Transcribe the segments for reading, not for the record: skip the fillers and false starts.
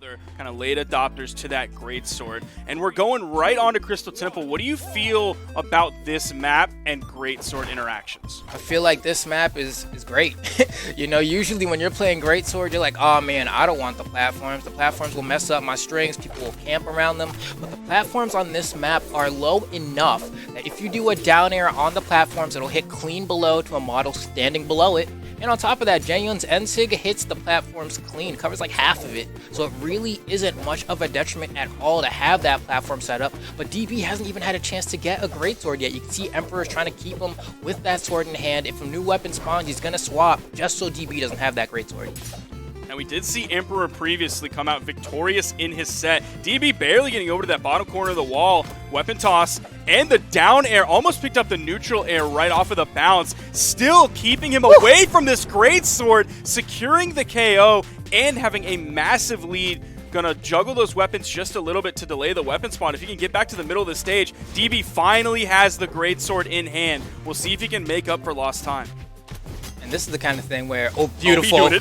Other kind of late adopters to that greatsword. And we're going right on to Crystal Temple. What do you feel about this map and greatsword interactions? I feel like this map is great. You know, usually when you're playing greatsword, you're like, oh man, I don't want the platforms. The platforms will mess up my strings. People will camp around them. But the platforms on this map are low enough that if you do a down air on the platforms, it'll hit clean below to a model standing below it. And on top of that, Jaehyun's N-Sig hits the platforms clean, covers like half of it. So it really isn't much of a detriment at all to have that platform set up. But DB hasn't even had a chance to get a greatsword yet. You can see Emperor's trying to keep him with that sword in hand. If a new weapon spawns, he's going to swap just so DB doesn't have that greatsword. Now, we did see Emperor previously come out victorious in his set. DB barely getting over to that bottom corner of the wall. Weapon toss and the down air almost picked up the neutral air right off of the bounce. Still keeping him away from this greatsword, securing the KO and having a massive lead. Gonna juggle those weapons just a little bit to delay the weapon spawn. If he can get back to the middle of the stage, DB finally has the greatsword in hand. We'll see if he can make up for lost time. This is the kind of thing where, oh, beautiful. Oh,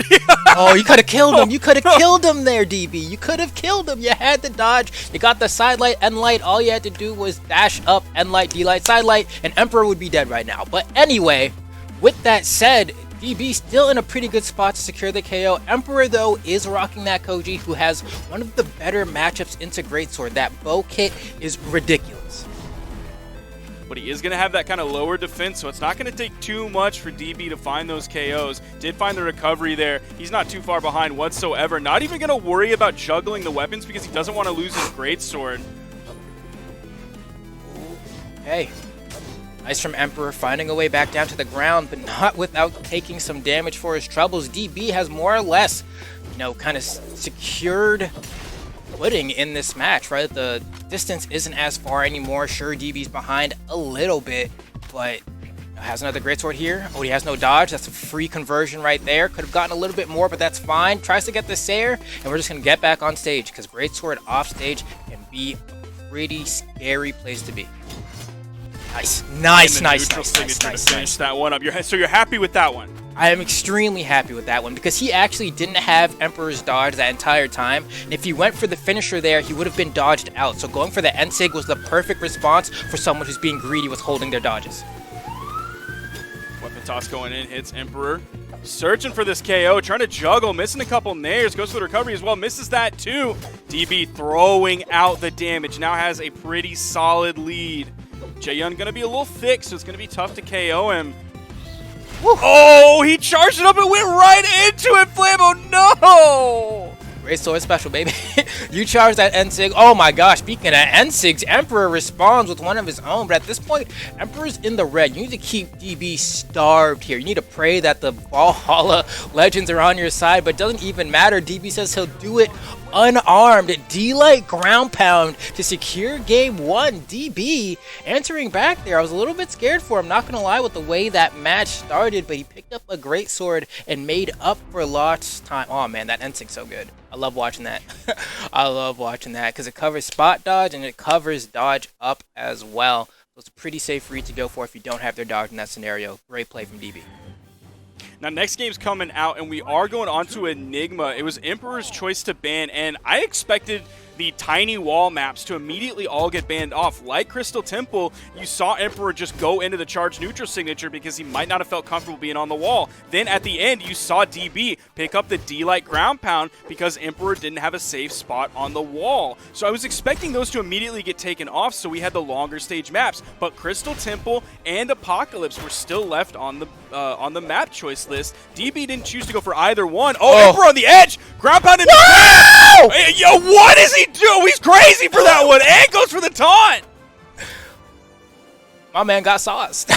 oh, you could have killed him. You could have killed him there, DB. You could have killed him. You had to dodge. You got the side light, end light. All you had to do was dash up, end light, D light, side light, and Emperor would be dead right now. But anyway, with that said, DB still in a pretty good spot to secure the KO. Emperor, though, is rocking that Koji, who has one of the better matchups into Greatsword. That bow kit is ridiculous. But he is going to have that kind of lower defense, so it's not going to take too much for DB to find those KOs. Did find the recovery there. He's not too far behind whatsoever. Not even going to worry about juggling the weapons because he doesn't want to lose his greatsword. Hey, nice from Emperor, finding a way back down to the ground, but not without taking some damage for his troubles. DB has more or less, you know, kind of secured footing in this match, right? The distance isn't as far anymore. Sure, DB's behind a little bit, but has another greatsword here. Oh, he has no dodge. That's a free conversion right there. Could have gotten a little bit more, but that's fine. Tries to get the Sayer, and we're just going to get back on stage because greatsword off stage can be a pretty scary place to be. Nice. Nice. Finish that one up. So you're happy with that one? I am extremely happy with that one because he actually didn't have Emperor's dodge that entire time. And if he went for the finisher there, he would have been dodged out. So going for the N-Sig was the perfect response for someone who's being greedy with holding their dodges. Weapon toss going in, hits Emperor. Searching for this KO, trying to juggle, missing a couple nairs, goes for the recovery as well, misses that too. DB throwing out the damage, now has a pretty solid lead. Jaehyun gonna be a little thick, so it's gonna be tough to KO him. Woo. Oh, he charged it up and went right into it, Flammo. No! Great sword special, baby. You charge that N-Sig. Oh my gosh, speaking of N-Sigs, Emperor responds with one of his own. But at this point, Emperor's in the red. You need to keep DB starved here. You need to pray that the Brawlhalla legends are on your side, but it doesn't even matter. DB says he'll do it unarmed. D-Light ground pound to secure game one. DB answering back there. I was a little bit scared for him, not gonna lie, with the way that match started, but he picked up a great sword and made up for lost time. Oh man, that N-Sig's so good. I love watching that. I love watching that because it covers spot dodge and it covers dodge up as well. So it's a pretty safe read to go for if you don't have their dodge in that scenario. Great play from DB. Now, next game's coming out, and we are going on to Enigma. It was Emperor's choice to ban, and I expected the tiny wall maps to immediately all get banned off. Like Crystal Temple, you saw Emperor just go into the charge neutral signature because he might not have felt comfortable being on the wall. Then at the end, you saw DB pick up the D-Light ground pound because Emperor didn't have a safe spot on the wall. So I was expecting those to immediately get taken off, so we had the longer stage maps. But Crystal Temple and Apocalypse were still left on the map choice list. DB didn't choose to go for either one. Oh, Emperor on the edge! Ground pound in the Wow! Hey, yo, what is he doing? He's crazy for that one, and goes for the taunt! My man got sauced.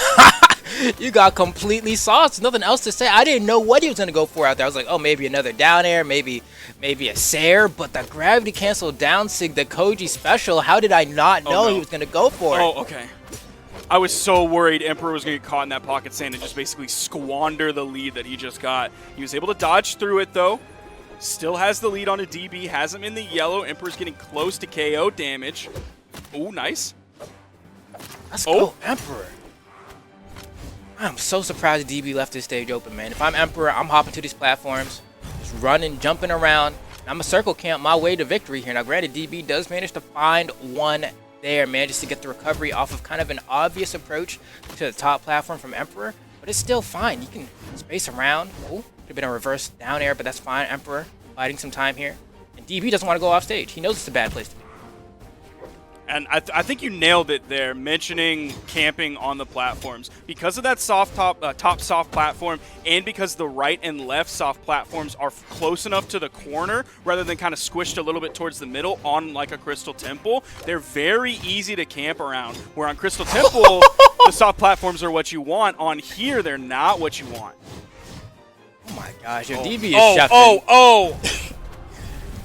You got completely sauced. Nothing else to say. I didn't know what he was going to go for out there. I was like, oh, maybe another down air, maybe a Sayer, but the gravity cancel down sig, the Koji special, how did I not know he was going to go for it? Oh, okay. I was so worried Emperor was going to get caught in that pocket sand and just basically squander the lead that he just got. He was able to dodge through it, though. Still has the lead on a DB, has him in the yellow. Emperor's getting close to KO damage. Oh, nice. Let's go, Emperor. I'm so surprised DB left this stage open, man. If I'm Emperor, I'm hopping to these platforms, just running, jumping around, I'm a circle camp my way to victory here. Now, granted, DB does manage to find one there, manages to get the recovery off of kind of an obvious approach to the top platform from Emperor, but it's still fine. You can space around. Oh, could have been a reverse down air, but that's fine. Emperor biding some time here. And DB doesn't want to go off stage. He knows it's a bad place to be. And I think you nailed it there, mentioning camping on the platforms. Because of that soft top soft platform, and because the right and left soft platforms are close enough to the corner, rather than kind of squished a little bit towards the middle on like a Crystal Temple, they're very easy to camp around. Where on Crystal Temple, the soft platforms are what you want. On here, they're not what you want. Oh my gosh, if DB is chefing.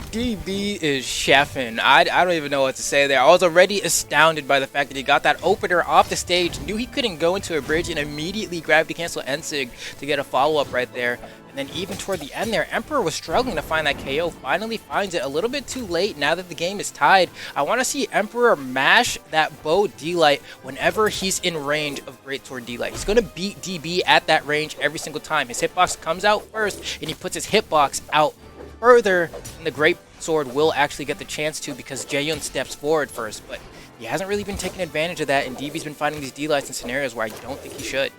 DB is chefing. I don't even know what to say there. I was already astounded by the fact that he got that opener off the stage, knew he couldn't go into a bridge, and immediately gravity cancel Ensig to get a follow-up right there. And then even toward the end there, Emperor was struggling to find that KO, finally finds it a little bit too late now that the game is tied. I want to see Emperor mash that bow D-Light whenever he's in range of Great Sword D-Light. He's going to beat DB at that range every single time. His hitbox comes out first, and he puts his hitbox out further than the Great Sword will actually get the chance to, because Jaehyun steps forward first, but he hasn't really been taking advantage of that, and DB's been finding these D-Lights in scenarios where I don't think he should.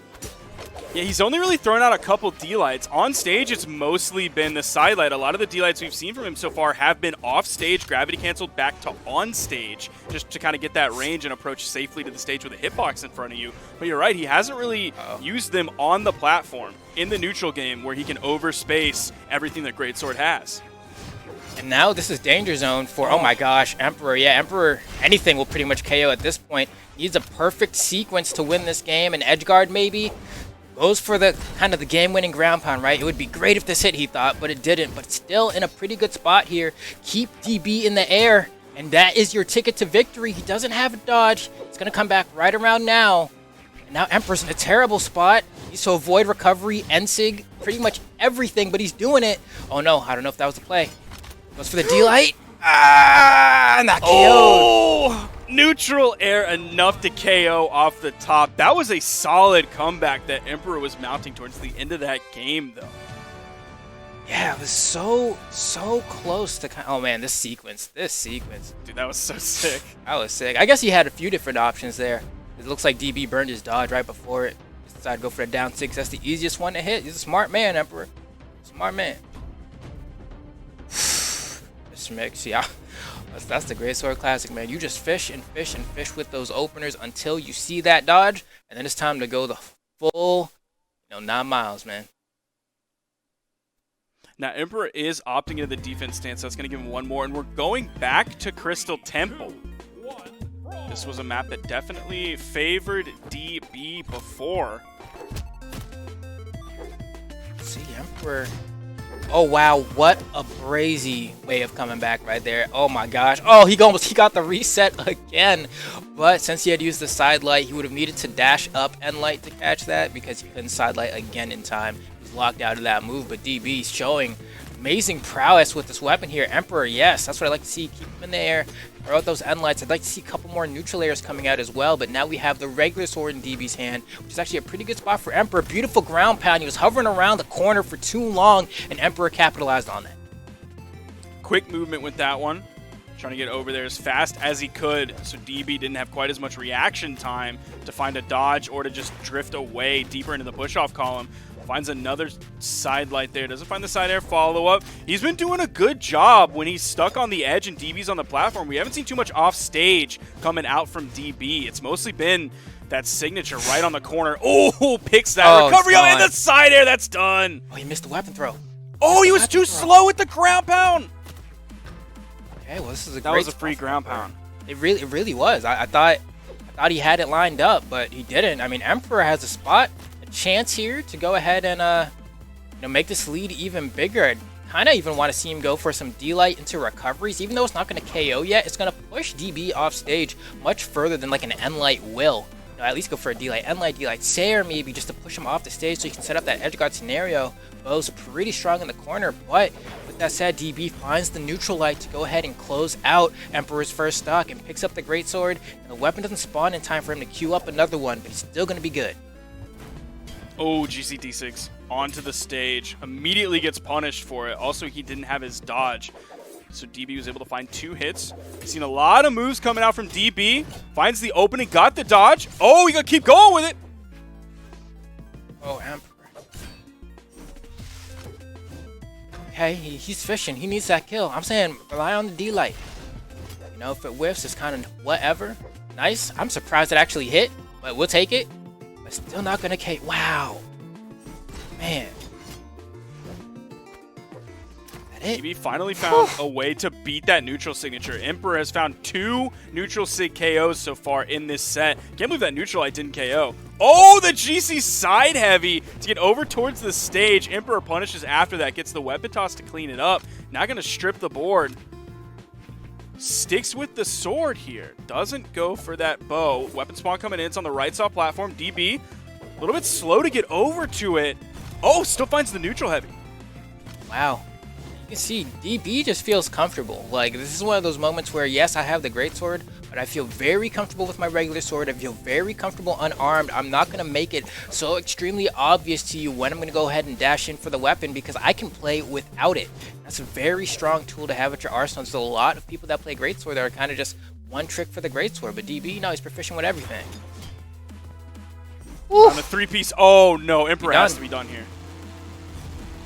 Yeah, he's only really thrown out a couple D-Lights. On stage, it's mostly been the side light. A lot of the D-Lights we've seen from him so far have been off stage, gravity canceled back to on stage, just to kind of get that range and approach safely to the stage with a hitbox in front of you. But you're right, he hasn't really used them on the platform in the neutral game where he can overspace everything that Great Sword has. And now this is danger zone for, oh my gosh, Emperor. Yeah, Emperor, anything will pretty much KO at this point. Needs a perfect sequence to win this game. An edge guard maybe. Goes for the kind of the game-winning ground pound, right? It would be great if this hit, he thought, but it didn't. But still in a pretty good spot here. Keep DB in the air, and that is your ticket to victory. He doesn't have a dodge. It's going to come back right around now. And now Emperor's in a terrible spot. He's to avoid recovery, Ensig, pretty much everything, but he's doing it. Oh no, I don't know if that was the play. Goes for the D-Light. Not KO'd. Oh! Neutral air enough to KO off the top. That was a solid comeback that Emperor was mounting towards the end of that game, though. Yeah, it was so close to... Oh, man, this sequence. Dude, that was so sick. That was sick. I guess he had a few different options there. It looks like DB burned his dodge right before it. Just decided to go for the down 6. That's the easiest one to hit. He's a smart man, Emperor. Smart man. This mix, yeah. That's the Great Sword Classic, man. You just fish and fish and fish with those openers until you see that dodge, and then it's time to go the full, 9 miles, man. Now, Emperor is opting into the defense stance, so that's going to give him one more, and we're going back to Crystal Temple. This was a map that definitely favored DB before. Let's see, Emperor... Oh, wow, what a brazy way of coming back right there. Oh, my gosh. Oh, he got the reset again. But since he had used the side light, he would have needed to dash up and light to catch that because he couldn't side light again in time. He was locked out of that move, but DB showing amazing prowess with this weapon here. Emperor, yes, that's what I like to see. Keep him in the air. Throw out those end lights. I'd like to see a couple more neutral layers coming out as well, but now we have the regular sword in DB's hand, which is actually a pretty good spot for Emperor. Beautiful ground pound. He was hovering around the corner for too long, and Emperor capitalized on that. Quick movement with that one. Trying to get over there as fast as he could, so DB didn't have quite as much reaction time to find a dodge or to just drift away deeper into the push-off column. Finds another side light there. Doesn't find the side air follow-up. He's been doing a good job when he's stuck on the edge and DB's on the platform. We haven't seen too much off stage coming out from DB. It's mostly been that signature right on the corner. Oh, picks that recovery and the side air. That's done. Oh, he missed the weapon throw. Oh, he was too slow with the ground pound. Okay, well, this is that was a free ground pound. It really was. I thought he had it lined up, but he didn't. I mean, Emperor has a spot. Chance here to go ahead and make this lead even bigger. I kind of even want to see him go for some D-Light into recoveries. Even though it's not going to KO yet, it's going to push DB off stage much further than like an N-Light will. At least go for a D-Light, N-Light, D-Light, Sayer maybe just to push him off the stage so you can set up that edge guard scenario. Bo's pretty strong in the corner, but with that said, DB finds the neutral light to go ahead and close out Emperor's first stock and picks up the Great Sword. And the weapon doesn't spawn in time for him to queue up another one, but he's still going to be good. Oh, GCD6. onto the stage. Immediately gets punished for it. Also, he didn't have his dodge. So DB was able to find 2 hits. Seen a lot of moves coming out from DB. Finds the opening, got the dodge. Oh, he gonna keep going with it. Oh, Emperor. Okay, he's fishing. He needs that kill. I'm saying rely on the D-Light. You know, if it whiffs, it's kind of whatever. Nice. I'm surprised it actually hit, but we'll take it. But still not gonna K. Wow. Man. DB finally found a way to beat that neutral signature. Emperor has found 2 neutral sig KOs so far in this set. Can't believe that neutral light didn't KO. Oh, the GC side heavy to get over towards the stage. Emperor punishes after that, gets the weapon toss to clean it up. Now going to strip the board. Sticks with the sword here. Doesn't go for that bow. Weapon spawn coming in. It's on the right side platform. DB, a little bit slow to get over to it. Oh, still finds the neutral heavy. Wow. You can see DB just feels comfortable. Like, this is one of those moments where, yes, I have the greatsword, but I feel very comfortable with my regular sword. I feel very comfortable unarmed. I'm not going to make it so extremely obvious to you when I'm going to go ahead and dash in for the weapon because I can play without it. That's a very strong tool to have at your arsenal. There's a lot of people that play greatsword that are kind of just one trick for the greatsword, but DB, no, he's proficient with everything. On the 3-piece. Oh, no. Emperor has to be done here.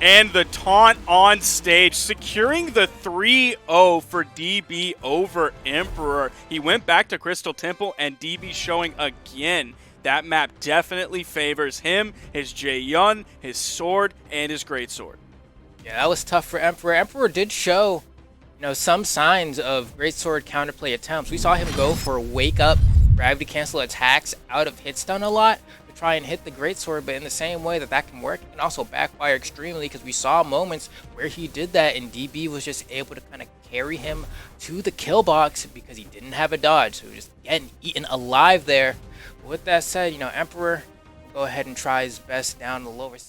And the taunt on stage, securing the 3-0 for DB over Emperor. He went back to Crystal Temple, and DB showing again that map definitely favors him, his J-Yun, his sword, and his greatsword. Yeah, that was tough for Emperor. Emperor did show, you know, some signs of greatsword counterplay attempts. We saw him go for wake up, gravity cancel attacks out of hit stun a lot. Try and hit the greatsword, but in the same way that can work, it can also backfire extremely because we saw moments where he did that and DB was just able to kind of carry him to the kill box because he didn't have a dodge, so he was just getting eaten alive there. But with that said, you know, Emperor will go ahead and try his best down the lower side.